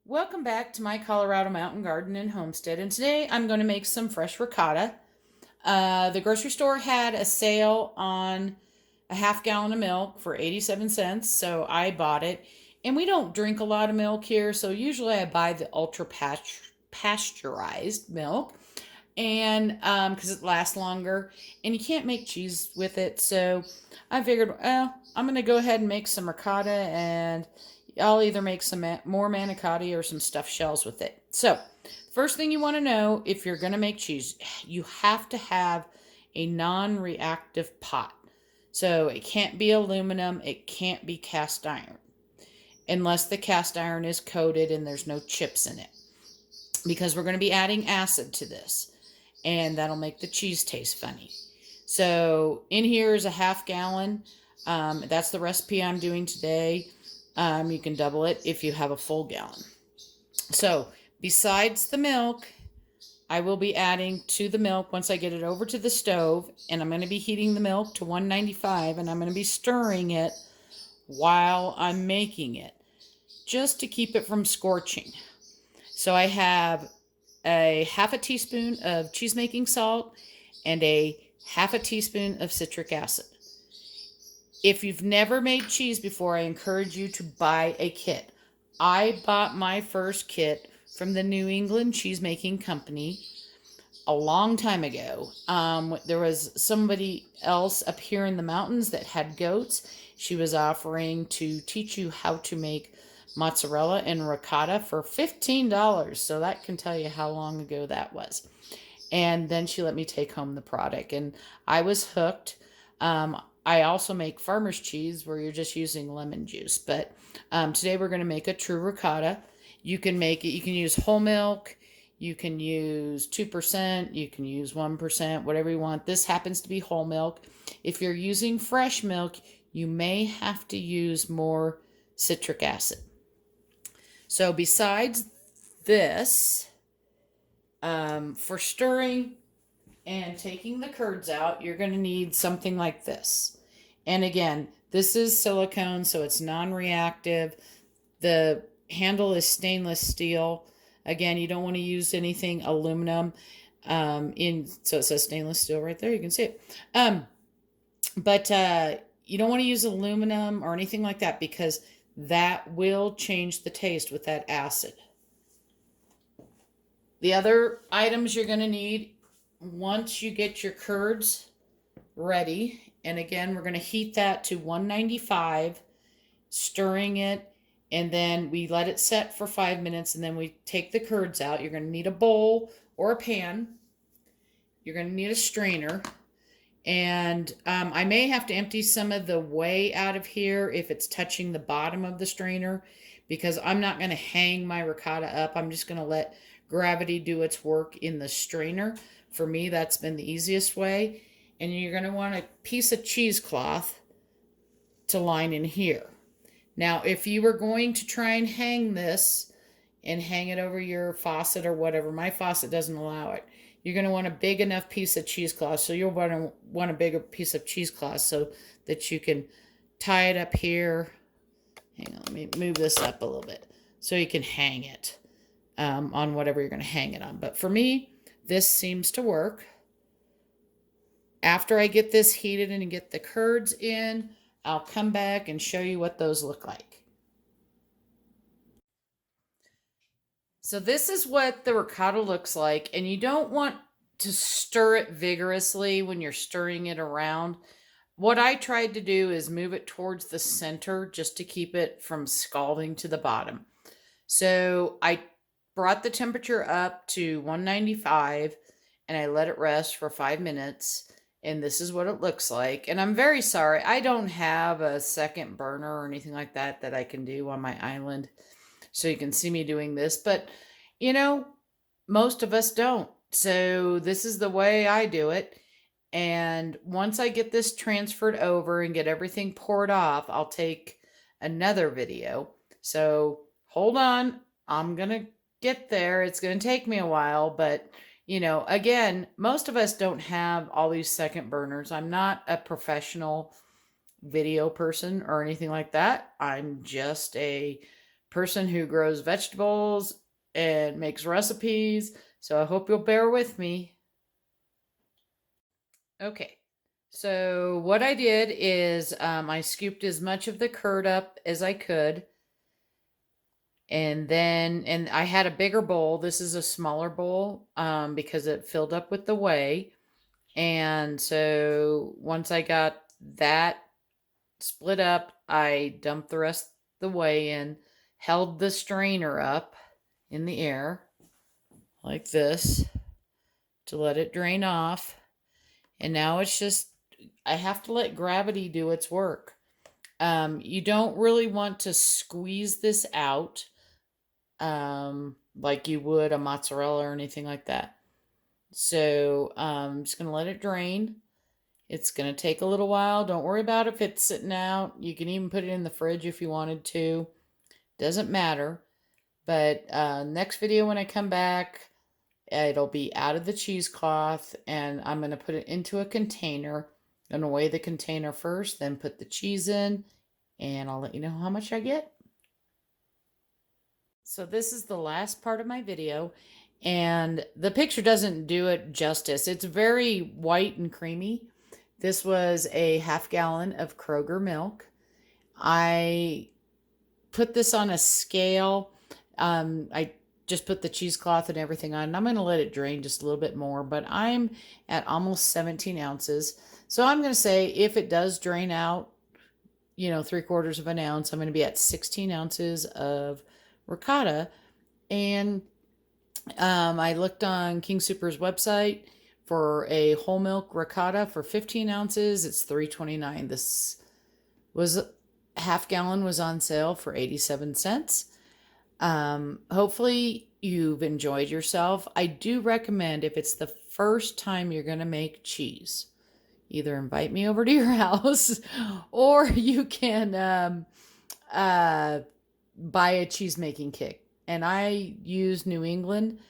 Welcome back to my Colorado Mountain Garden and Homestead, and today I'm going to make some fresh ricotta. The grocery store had a sale on a half gallon of milk for 87 cents, so I bought it. And we don't drink a lot of milk here, so usually I buy the ultra pasteurized milk, and because it lasts longer, and you can't make cheese with it. So I figured, well, I'm going to go ahead and make some ricotta, and I'll either make some more manicotti or some stuffed shells with it. So first thing you want to know, if you're going to make cheese, you have to have a non-reactive pot. So it can't be aluminum, it can't be cast iron, unless the cast iron is coated and there's no chips in it, because we're going to be adding acid to this, and that'll make the cheese taste funny. So in here is a half gallon. That's the recipe I'm doing today. You can double it if you have a full gallon. So besides the milk, I will be adding to the milk once I get it over to the stove, and I'm going to be heating the milk to 195, and I'm going to be stirring it while I'm making it, just to keep it from scorching. So I have a half a teaspoon of cheese making salt and a half a teaspoon of citric acid. If you've never made cheese before, I encourage you to buy a kit. I bought my first kit from the New England Cheese Making Company a long time ago. There was somebody else up here in the mountains that had goats. She was offering to teach you how to make mozzarella and ricotta for $15. So that can tell you how long ago that was. And then she let me take home the product, and I was hooked. I also make farmer's cheese where you're just using lemon juice. But today we're going to make a true ricotta. You can make it, you can use whole milk, you can use 2%, you can use 1%, whatever you want. This happens to be whole milk. If you're using fresh milk, you may have to use more citric acid. So besides this, for stirring and taking the curds out, you're going to need something like this. And again, this is silicone, so it's non-reactive. The handle is stainless steel. Again, you don't want to use anything aluminum. So it says stainless steel right there. You can see it. But you don't want to use aluminum or anything like that, because that will change the taste with that acid. The other items you're going to need once you get your curds ready, and again, we're going to heat that to 195, stirring it, and then we let it set for 5 minutes, and then we take the curds out. You're going to need a bowl or a pan. You're going to need a strainer, and I may have to empty some of the whey out of here if it's touching the bottom of the strainer, because I'm not going to hang my ricotta up. I'm just going to let gravity do its work in the strainer. For me, that's been the easiest way. And you're going to want a piece of cheesecloth to line in here. Now, if you were going to try and hang this and hang it over your faucet or whatever, my faucet doesn't allow it. You're going to want a big enough piece of cheesecloth. So you'll want a bigger piece of cheesecloth so that you can tie it up here. Hang on, let me move this up a little bit so you can hang it on whatever you're going to hang it on. But for me, this seems to work. After I get this heated and get the curds in, I'll come back and show you what those look like. So this is what the ricotta looks like, and you don't want to stir it vigorously when you're stirring it around. What I tried to do is move it towards the center just to keep it from scalding to the bottom. So I brought the temperature up to 195, and I let it rest for 5 minutes. And this is what it looks like. And I'm very sorry, I don't have a second burner or anything like that that I can do on my island, so you can see me doing this. But, you know, most of us don't. So this is the way I do it. And once I get this transferred over and get everything poured off, I'll take another video. So hold on, I'm going to get there. It's going to take me a while, but you know, again, most of us don't have all these second burners. I'm not a professional video person or anything like that. I'm just a person who grows vegetables and makes recipes, so I hope you'll bear with me. Okay, so what I did is I scooped as much of the curd up as I could. And I had a bigger bowl. This is a smaller bowl because it filled up with the whey. And so once I got that split up, I dumped the rest of the whey in, held the strainer up in the air like this to let it drain off. And now it's just, I have to let gravity do its work. You don't really want to squeeze this out like you would a mozzarella or anything like that. So I'm just going to let it drain. It's going to take a little while. Don't worry about if it's sitting out. You can even put it in the fridge if you wanted to. Doesn't matter. But next video when I come back, it'll be out of the cheesecloth, and I'm going to put it into a container. I'm going to weigh the container first, then put the cheese in, and I'll let you know how much I get. So this is the last part of my video, and the picture doesn't do it justice. It's very white and creamy. This was a half gallon of Kroger milk. I put this on a scale. I just put the cheesecloth and everything on, and I'm going to let it drain just a little bit more, but I'm at almost 17 ounces. So I'm going to say if it does drain out, 3/4 of an ounce, I'm going to be at 16 ounces of ricotta. And I looked on King Super's website for a whole milk ricotta for 15 ounces. It's $3.29. This was half gallon was on sale for 87 cents. Hopefully you've enjoyed yourself. I do recommend, if it's the first time you're going to make cheese, either invite me over to your house or you can buy a cheese making kit. And I use New England.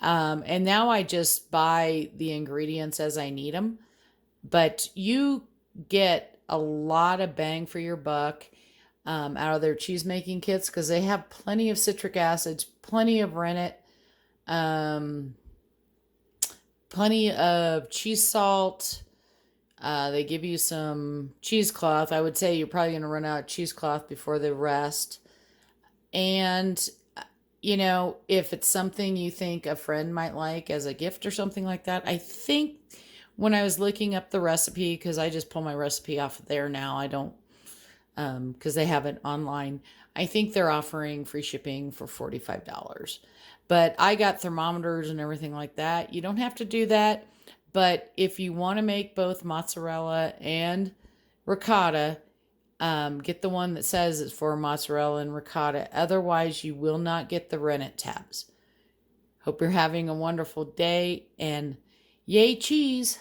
And now I just buy the ingredients as I need them. But you get a lot of bang for your buck out of their cheese making kits because they have plenty of citric acids, plenty of rennet, plenty of cheese salt. They give you some cheesecloth. I would say you're probably going to run out of cheesecloth before the rest. And, if it's something you think a friend might like as a gift or something like that, I think when I was looking up the recipe, because I just pull my recipe off of there now, I don't, because they have it online. I think they're offering free shipping for $45. But I got thermometers and everything like that. You don't have to do that. But if you want to make both mozzarella and ricotta, get the one that says it's for mozzarella and ricotta. Otherwise, you will not get the rennet tabs. Hope you're having a wonderful day, and yay cheese!